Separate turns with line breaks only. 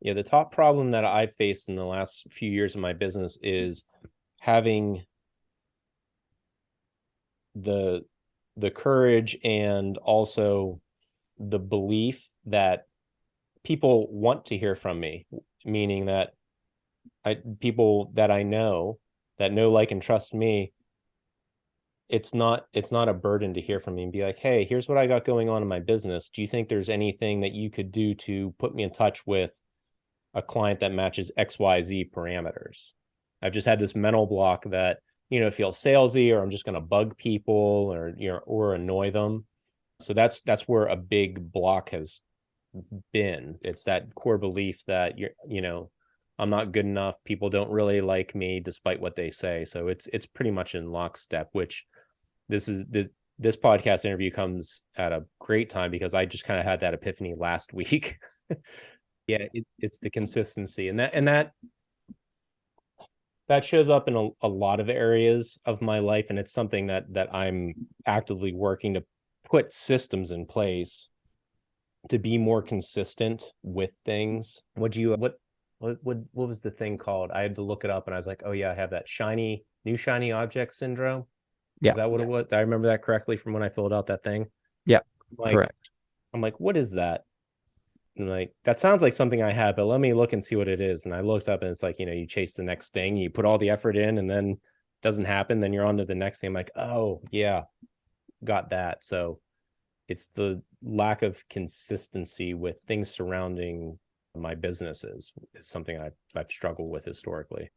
Yeah, the top problem that I've faced in the last few years of my business is having the the courage and also the belief that people want to hear from me, meaning that people that I know that know, like, and trust me, it's not a burden to hear from me and be like, hey, here's what I got going on in my business. Do you think there's anything that you could do to put me in touch with a client that matches XYZ parameters? I've just had this mental block that, feels salesy, or I'm just going to bug people, or annoy them. So that's where a big block has been. It's that core belief that I'm not good enough. People don't really like me despite what they say. So it's pretty much in lockstep, which this podcast interview comes at a great time because I just kind of had that epiphany last week. Yeah, it's the consistency, and that shows up in a lot of areas of my life, and it's something that I'm actively working to put systems in place to be more consistent with things. What was the thing called? I had to look it up, and I was like, oh yeah, I have that new shiny object syndrome.
Yeah.
Is that what it was? Did I remember that correctly from when I filled out that thing?
Yeah.
Like,
Correct.
I'm like, what is that? And like, that sounds like something I have, but let me look and see what it is. And I looked up, and it's like, you chase the next thing, you put all the effort in, and then it doesn't happen. Then you're on to the next thing. I'm like, oh yeah, got that. So it's the lack of consistency with things surrounding my businesses is something I've struggled with historically.